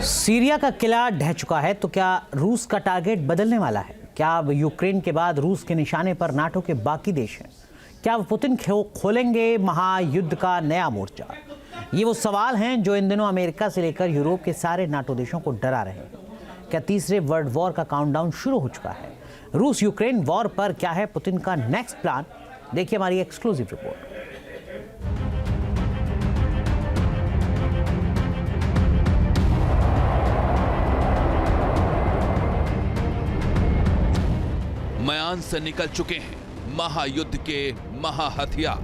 Syria का किला ढह चुका है, तो क्या रूस का टारगेट बदलने वाला है? क्या अब यूक्रेन के बाद रूस के निशाने पर नाटो के बाकी देश हैं? क्या अब पुतिन खोलेंगे महायुद्ध का नया मोर्चा? ये वो सवाल हैं जो इन दिनों अमेरिका से लेकर यूरोप के सारे नाटो देशों को डरा रहे हैं। क्या तीसरे वर्ल्ड वॉर का काउंटडाउन शुरू हो चुका है? रूस यूक्रेन वॉर पर क्या है पुतिन का नेक्स्ट प्लान? देखिए हमारी एक्सक्लूसिव रिपोर्ट। मैदान से निकल चुके हैं महायुद्ध के महाहथियार।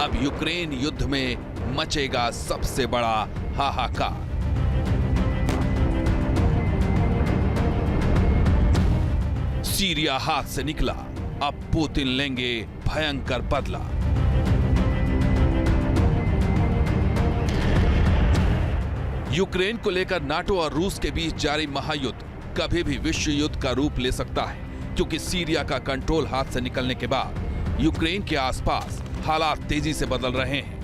अब यूक्रेन युद्ध में मचेगा सबसे बड़ा हाहाकार। सीरिया हाथ से निकला, अब पुतिन लेंगे भयंकर बदला। यूक्रेन को लेकर नाटो और रूस के बीच जारी महायुद्ध कभी भी विश्व युद्ध का रूप ले सकता है, क्योंकि सीरिया का कंट्रोल हाथ से निकलने के बाद यूक्रेन के आसपास हालात तेजी से बदल रहे हैं।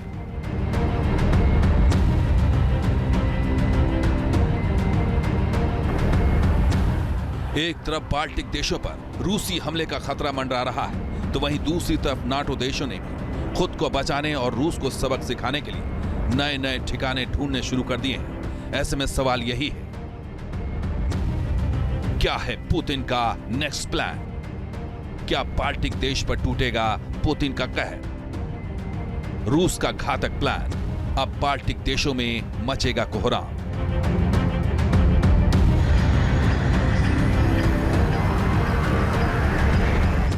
एक तरफ बाल्टिक देशों पर रूसी हमले का खतरा मंडरा रहा है, तो वहीं दूसरी तरफ नाटो देशों ने भी खुद को बचाने और रूस को सबक सिखाने के लिए नए नए ठिकाने ढूंढने शुरू कर दिए हैं। ऐसे में सवाल यही है, क्या है पुतिन का नेक्स्ट प्लान? क्या बाल्टिक देश पर टूटेगा पुतिन का कहर? रूस का घातक प्लान, अब बाल्टिक देशों में मचेगा कोहराम।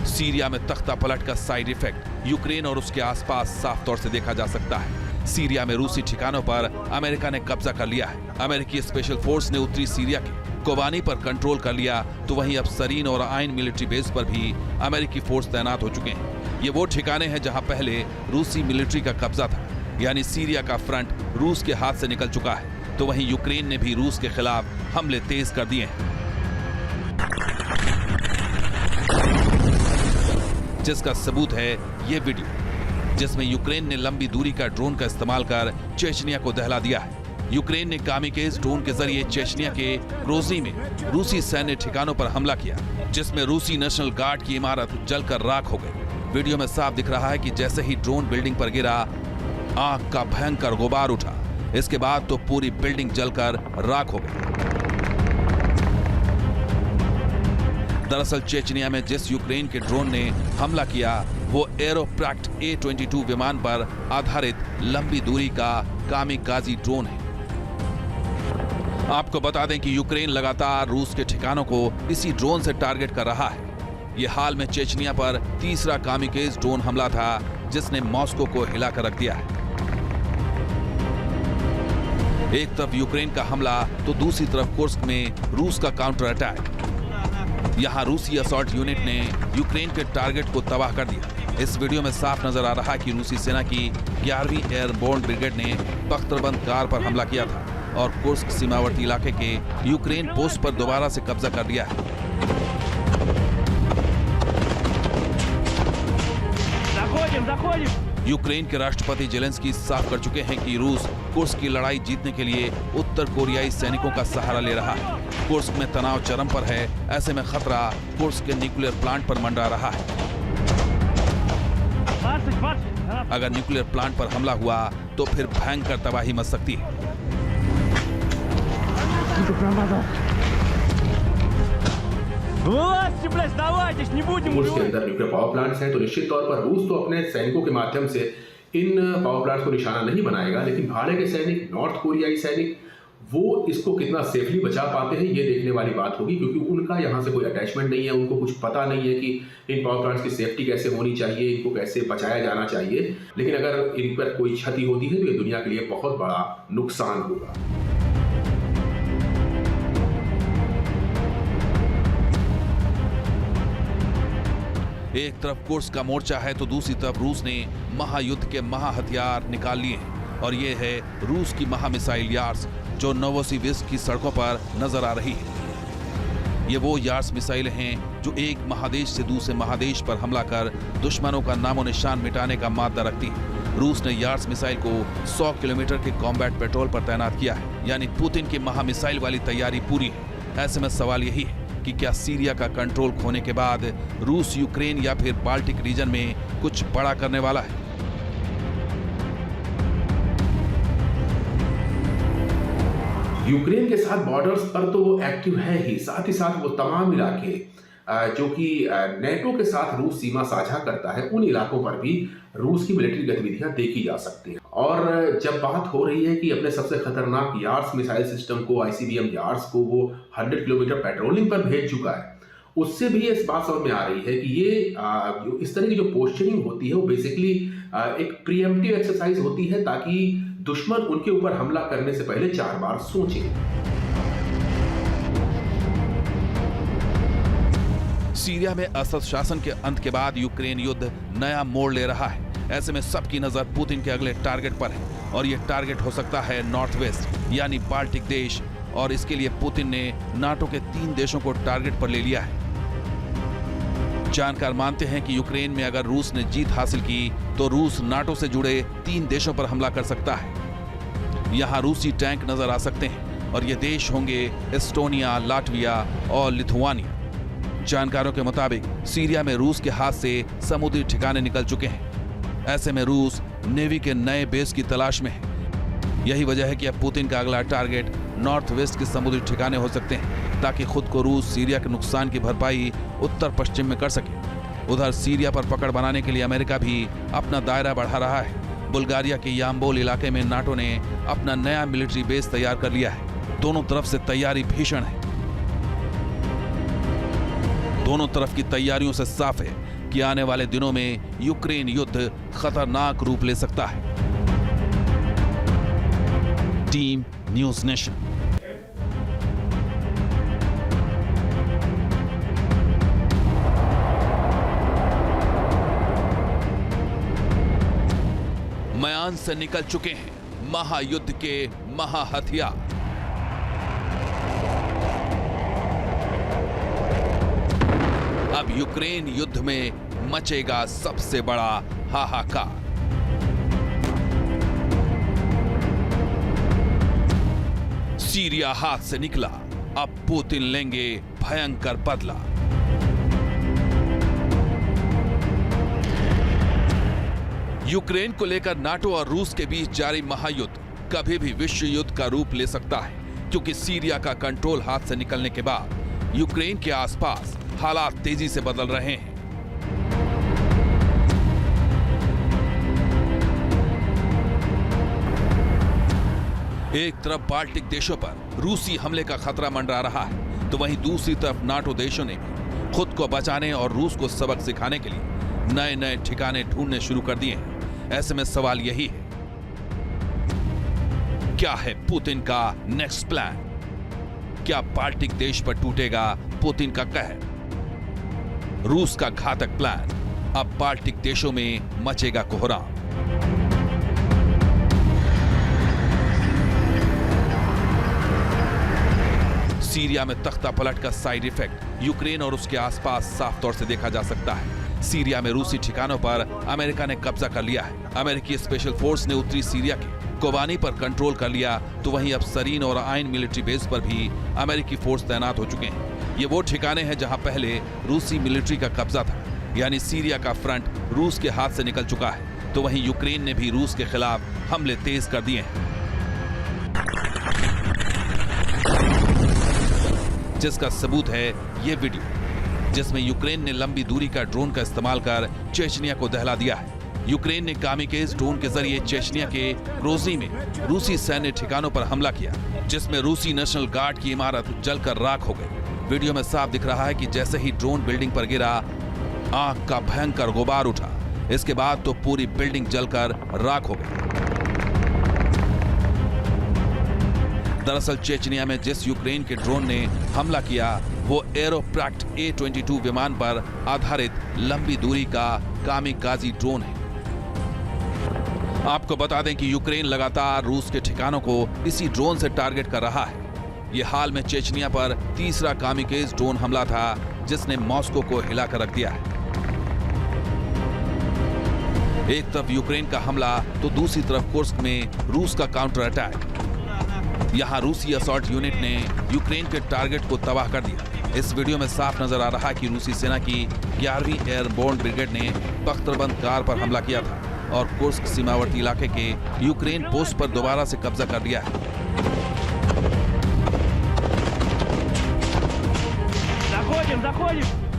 सीरिया में तख्ता पलट का साइड इफेक्ट यूक्रेन और उसके आसपास साफ तौर से देखा जा सकता है। सीरिया में रूसी ठिकानों पर अमेरिका ने कब्जा कर लिया है। अमेरिकी स्पेशल फोर्स ने उत्तरी सीरिया के कोबानी पर कंट्रोल कर लिया, तो वहीं अब सरीन और आइन मिलिट्री बेस पर भी अमेरिकी फोर्स तैनात हो चुके हैं। ये वो ठिकाने हैं जहां पहले रूसी मिलिट्री का कब्जा था, यानी सीरिया का फ्रंट रूस के हाथ से निकल चुका है। तो वहीं यूक्रेन ने भी रूस के खिलाफ हमले तेज कर दिए हैं, जिसका सबूत है ये वीडियो, जिसमें यूक्रेन ने लंबी दूरी का ड्रोन का इस्तेमाल कर चेचनिया को दहला दिया है। यूक्रेन ने कामिकेज ड्रोन के जरिए चेचनिया के ग्रोजनी में रूसी सैन्य ठिकानों पर हमला किया, जिसमें रूसी नेशनल गार्ड की इमारत जलकर राख हो गई। वीडियो में साफ दिख रहा है कि जैसे ही ड्रोन बिल्डिंग पर गिरा, आग का भयंकर गुबार उठा। इसके बाद तो पूरी बिल्डिंग जलकर राख हो गई। दरअसल चेचनिया में जिस यूक्रेन के ड्रोन ने हमला किया, वो एरोप्रैक्ट A-22 विमान पर आधारित लंबी दूरी का कामिकाजी ड्रोन है। आपको बता दें कि यूक्रेन लगातार रूस के ठिकानों को इसी ड्रोन से टारगेट कर रहा है। ये हाल में चेचनिया पर तीसरा कामिकेज ड्रोन हमला था, जिसने मॉस्को को हिलाकर रख दिया है। एक तरफ यूक्रेन का हमला, तो दूसरी तरफ कुर्स्क में रूस का काउंटर अटैक। यहां रूसी असॉल्ट यूनिट ने यूक्रेन के टारगेट को तबाह कर दिया। इस वीडियो में साफ नजर आ रहा है कि रूसी सेना की 11वीं एयरबोर्न ब्रिगेड ने बख्तरबंद कार पर हमला किया था और कुर्स्क सीमावर्ती इलाके के यूक्रेन पोस्ट पर दोबारा से कब्जा कर लिया है। यूक्रेन के राष्ट्रपति जेलेंस्की साफ कर चुके हैं कि रूस कुर्स्क की लड़ाई जीतने के लिए उत्तर कोरियाई सैनिकों का सहारा ले रहा है। कुर्स्क में तनाव चरम पर है, ऐसे में खतरा कुर्स्क के न्यूक्लियर प्लांट पर मंडरा रहा है। अगर न्यूक्लियर प्लांट पर हमला हुआ तो फिर भयंकर तबाही मच सकती है। रूस के अंदर न्यूक्लियर पावर प्लांट्स हैं, तो निश्चित तौर पर रूस तो अपने सैनिकों के माध्यम से इन पावर प्लांट्स को निशाना नहीं बनाएगा, लेकिन भाड़े के सैनिक, नॉर्थ कोरियाई सैनिक, वो इसको कितना सेफली बचा पाते हैं ये देखने वाली बात होगी, क्योंकि उनका यहाँ से कोई अटैचमेंट नहीं है। उनको कुछ पता नहीं है कि इन पावर प्लांट्स की सेफ्टी कैसे होनी चाहिए, इनको कैसे बचाया जाना चाहिए। लेकिन अगर इन पर कोई क्षति होती है तो ये दुनिया के लिए बहुत बड़ा नुकसान होगा। एक तरफ कुर्स्क का मोर्चा है, तो दूसरी तरफ रूस ने महायुद्ध के महाहथियार निकाल लिए हैं, और ये है रूस की महामिसाइल यार्स, जो नोवोसिविर्स्क की सड़कों पर नजर आ रही है। ये वो यार्स मिसाइलें हैं जो एक महादेश से दूसरे महादेश पर हमला कर दुश्मनों का नामो निशान मिटाने का मादा रखती हैं। रूस ने यार्ड्स मिसाइल को 100 किलोमीटर के कॉम्बैट पेट्रोल पर तैनात किया है, यानी पुतिन की महा मिसाइल वाली तैयारी पूरी है। ऐसे में सवाल यही है कि क्या सीरिया का कंट्रोल खोने के बाद रूस यूक्रेन या फिर बाल्टिक रीजन में कुछ बड़ा करने वाला है? यूक्रेन के साथ बॉर्डर्स पर तो वो एक्टिव है ही, साथ साथ वो तमाम इलाके जो कि नेटो के साथ रूस सीमा साझा करता है, उन इलाकों पर भी रूस की मिलिट्री गतिविधियां देखी जा सकती हैं। और जब बात हो रही है कि अपने सबसे खतरनाक यार्ड्स मिसाइल सिस्टम को, ICBM यार्ड्स को वो 100 किलोमीटर पेट्रोलिंग पर भेज चुका है, उससे भी इस बात समझ में आ रही है कि ये इस तरह की जो पोस्चरिंग होती है वो बेसिकली एक प्रीएम्प्टिव एक्सरसाइज होती है, ताकि दुश्मन उनके ऊपर हमला करने से पहले 4 बार सोचे। सीरिया में असद शासन के अंत के बाद यूक्रेन युद्ध नया मोड़ ले रहा है। ऐसे में सबकी नजर पुतिन के अगले टारगेट पर है और यह टारगेट हो सकता है नॉर्थ वेस्ट यानी बाल्टिक देश, और इसके लिए पुतिन ने नाटो के 3 देशों को टारगेट पर ले लिया है। जानकार मानते हैं कि यूक्रेन में अगर रूस ने जीत हासिल की तो रूस नाटो से जुड़े 3 देशों पर हमला कर सकता है। यहां रूसी टैंक नजर आ सकते हैं और ये देश होंगे एस्टोनिया, लाटविया और लिथुआनिया। जानकारों के मुताबिक सीरिया में रूस के हाथ से समुद्री ठिकाने निकल चुके हैं। ऐसे में रूस नेवी के नए बेस की तलाश में है। यही वजह है कि अब पुतिन का अगला टारगेट नॉर्थ वेस्ट के समुद्री ठिकाने हो सकते हैं, ताकि खुद को रूस सीरिया के नुकसान की भरपाई उत्तर पश्चिम में कर सके। उधर सीरिया पर पकड़ बनाने के लिए अमेरिका भी अपना दायरा बढ़ा रहा है। बुल्गारिया के याम्बोल इलाके में नाटो ने अपना नया मिलिट्री बेस तैयार कर लिया है। दोनों तरफ से तैयारी भीषण है। दोनों तरफ की तैयारियों से साफ है कि आने वाले दिनों में यूक्रेन युद्ध खतरनाक रूप ले सकता है। Team news nation. म्यान से निकल चुके हैं महायुद्ध के महाहथियार। अब यूक्रेन युद्ध में मचेगा सबसे बड़ा हाहाकार। सीरिया हाथ से निकला, अब पुतिन लेंगे भयंकर बदला। यूक्रेन को लेकर नाटो और रूस के बीच जारी महायुद्ध कभी भी विश्व युद्ध का रूप ले सकता है, क्योंकि सीरिया का कंट्रोल हाथ से निकलने के बाद यूक्रेन के आसपास हालात तेजी से बदल रहे हैं। एक तरफ बाल्टिक देशों पर रूसी हमले का खतरा मंडरा रहा है, तो वहीं दूसरी तरफ नाटो देशों ने भी खुद को बचाने और रूस को सबक सिखाने के लिए नए नए ठिकाने ढूंढने शुरू कर दिए हैं। ऐसे में सवाल यही है, क्या है पुतिन का नेक्स्ट प्लान? क्या बाल्टिक देश पर टूटेगा पुतिन का कहर? रूस का घातक प्लान, अब बाल्टिक देशों में मचेगा कोहराम। सीरिया में तख्ता पलट का साइड इफेक्ट यूक्रेन और उसके आसपास साफ तौर से देखा जा सकता है। सीरिया में रूसी ठिकानों पर अमेरिका ने कब्जा कर लिया है। अमेरिकी स्पेशल फोर्स ने उत्तरी सीरिया के कोबानी पर कंट्रोल कर लिया, तो वहीं अब सरीन और आइन मिलिट्री बेस पर भी अमेरिकी फोर्स तैनात हो चुके हैं। ये वो ठिकाने हैं जहां पहले रूसी मिलिट्री का कब्जा था, यानी सीरिया का फ्रंट रूस के हाथ से निकल चुका है। तो वहीं यूक्रेन ने भी रूस के खिलाफ हमले तेज कर दिए हैं, जिसका सबूत है ये वीडियो, जिसमें यूक्रेन ने लंबी दूरी का ड्रोन का इस्तेमाल कर चेचनिया को दहला दिया है। यूक्रेन ने कामिकेज ड्रोन के जरिए चेचनिया के ग्रोजनी में रूसी सैन्य ठिकानों पर हमला किया, जिसमें रूसी नेशनल गार्ड की इमारत जलकर राख हो गई। वीडियो में साफ दिख रहा है कि जैसे ही ड्रोन बिल्डिंग पर गिरा, आग का भयंकर गुबार उठा। इसके बाद तो पूरी बिल्डिंग जलकर राख हो गई। दरअसल चेचनिया में जिस यूक्रेन के ड्रोन ने हमला किया वो एरोप्रैक्ट A-22 विमान पर आधारित लंबी दूरी का कामिकाजी ड्रोन है। आपको बता दें कि यूक्रेन लगातार रूस के ठिकानों को इसी ड्रोन से टारगेट कर रहा है। ये हाल में चेचनिया पर तीसरा कामिकेज ड्रोन हमला था, जिसने मॉस्को को हिलाकर रख दिया है। एक तरफ यूक्रेन का हमला तो दूसरी तरफ कुर्स्क में रूस का काउंटर अटैक। यहां रूसी असॉल्ट यूनिट ने यूक्रेन के टारगेट को तबाह कर दिया। इस वीडियो में साफ नजर आ रहा है कि रूसी सेना की 11वीं एयरबोर्न ब्रिगेड ने बख्तरबंद कार पर हमला किया था और कुर्स्क सीमावर्ती इलाके के यूक्रेन पोस्ट पर दोबारा से कब्जा कर लिया है।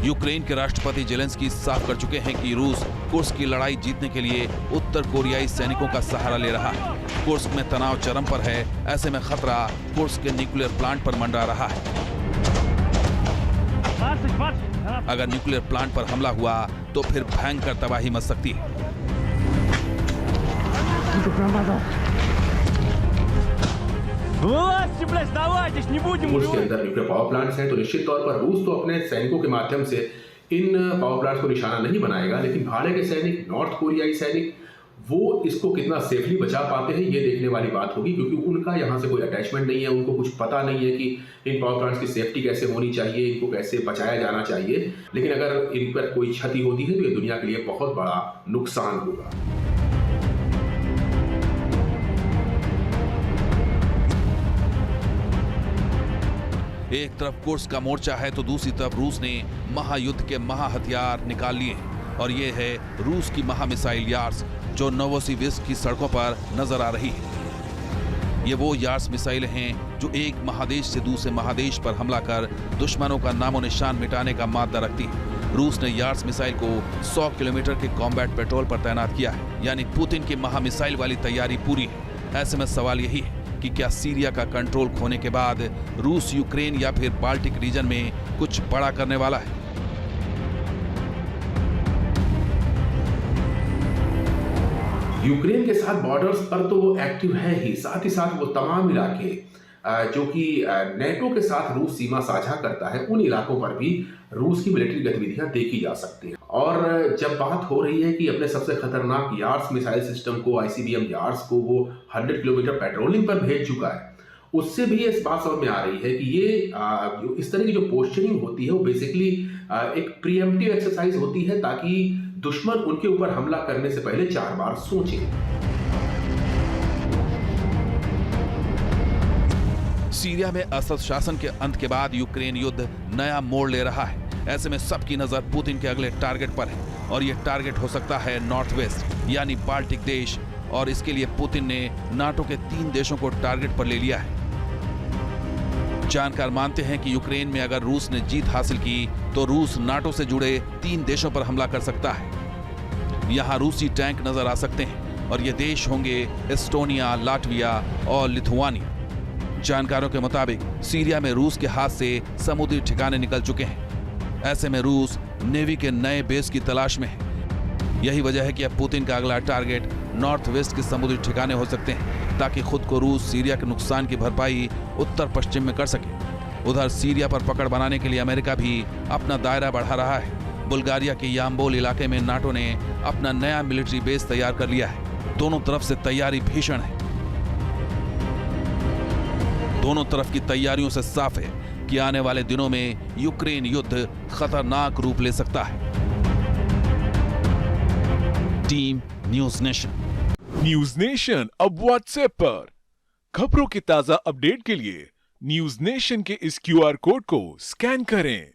यूक्रेन के राष्ट्रपति जेलेंस्की साफ कर चुके हैं कि रूस कुर्स्क की लड़ाई जीतने के लिए उत्तर कोरियाई सैनिकों का सहारा ले रहा है। कुर्स्क में तनाव चरम पर है, ऐसे में खतरा कुर्स्क के न्यूक्लियर प्लांट पर मंडरा रहा है। अगर न्यूक्लियर प्लांट पर हमला हुआ तो फिर भयंकर तबाही मच सकती है। कुर्स्क के अंदर न्यूक्लियर पावर प्लांट्स हैं, तो निश्चित तौर पर रूस तो अपने सैनिकों के माध्यम से इन पावर प्लांट्स को निशाना नहीं बनाएगा, लेकिन भाड़े के सैनिक, नॉर्थ कोरियाई सैनिक, वो इसको कितना सेफली बचा पाते हैं ये देखने वाली बात होगी, क्योंकि उनका यहाँ से कोई अटैचमेंट नहीं है, उनको कुछ पता नहीं है कि इन पावर प्लांट्स की सेफ्टी कैसे होनी चाहिए, इनको कैसे बचाया जाना चाहिए। लेकिन अगर इन पर कोई क्षति होती है तो ये दुनिया के लिए बहुत बड़ा नुकसान होगा। एक तरफ कुर्स्क का मोर्चा है तो दूसरी तरफ रूस ने महायुद्ध के महाहथियार निकाल लिए हैं और ये है रूस की महामिसाइल यार्स जो नोवोसिविर्स्क की सड़कों पर नजर आ रही है। ये वो यार्स मिसाइलें हैं जो एक महादेश से दूसरे महादेश पर हमला कर दुश्मनों का नामो निशान मिटाने का मादा रखती है। रूस ने यार्स मिसाइल को 100 किलोमीटर के कॉम्बैट पेट्रोल पर तैनात किया है, यानी पुतिन की महामिसाइल वाली तैयारी पूरी है। ऐसे में सवाल यही है कि क्या सीरिया का कंट्रोल खोने के बाद रूस यूक्रेन या फिर बाल्टिक रीजन में कुछ बड़ा करने वाला है। यूक्रेन के साथ बॉर्डर्स पर तो वो एक्टिव है ही, साथ ही साथ वो तमाम इलाके जो कि नेटो के साथ रूस सीमा साझा करता है, उन इलाकों पर भी रूस की मिलिट्री गतिविधियां देखी जा सकती हैं। और जब बात हो रही है कि अपने सबसे खतरनाक यार्स मिसाइल सिस्टम को, आईसीबीएम यार्स को वो 100 किलोमीटर पेट्रोलिंग पर भेज चुका है, उससे भी इस बात समझ में आ रही है कि ये इस तरह की जो पोस्चरिंग होती है वो बेसिकली एक प्रीएम्प्टिव एक्सरसाइज होती है, ताकि दुश्मन उनके ऊपर हमला करने से पहले 4 बार सोचे। सीरिया में असद शासन के अंत के बाद यूक्रेन युद्ध नया मोड़ ले रहा है। ऐसे में सबकी नजर पुतिन के अगले टारगेट पर है और ये टारगेट हो सकता है नॉर्थ वेस्ट यानी बाल्टिक देश, और इसके लिए पुतिन ने नाटो के 3 देशों को टारगेट पर ले लिया है। जानकार मानते हैं कि यूक्रेन में अगर रूस ने जीत हासिल की तो रूस नाटो से जुड़े 3 देशों पर हमला कर सकता है। यहाँ रूसी टैंक नजर आ सकते हैं और ये देश होंगे एस्टोनिया, लाटविया और लिथुआनिया। जानकारों के मुताबिक सीरिया में रूस के हाथ से समुद्री ठिकाने निकल चुके हैं। ऐसे में रूस नेवी के नए बेस की तलाश में है। यही वजह है कि अब पुतिन का अगला टारगेट नॉर्थ वेस्ट के समुद्री ठिकाने हो सकते हैं, ताकि खुद को रूस सीरिया के नुकसान की भरपाई उत्तर पश्चिम में कर सके। उधर सीरिया पर पकड़ बनाने के लिए अमेरिका भी अपना दायरा बढ़ा रहा है। बुल्गारिया के याम्बोल इलाके में नाटो ने अपना नया मिलिट्री बेस तैयार कर लिया है। दोनों तरफ से तैयारी भीषण है। दोनों तरफ की तैयारियों से साफ है कि आने वाले दिनों में यूक्रेन युद्ध खतरनाक रूप ले सकता है। Team news nation. News nation अब व्हाट्सएप पर खबरों के ताजा अपडेट के लिए न्यूज़ नेशन के इस QR कोड को स्कैन करें।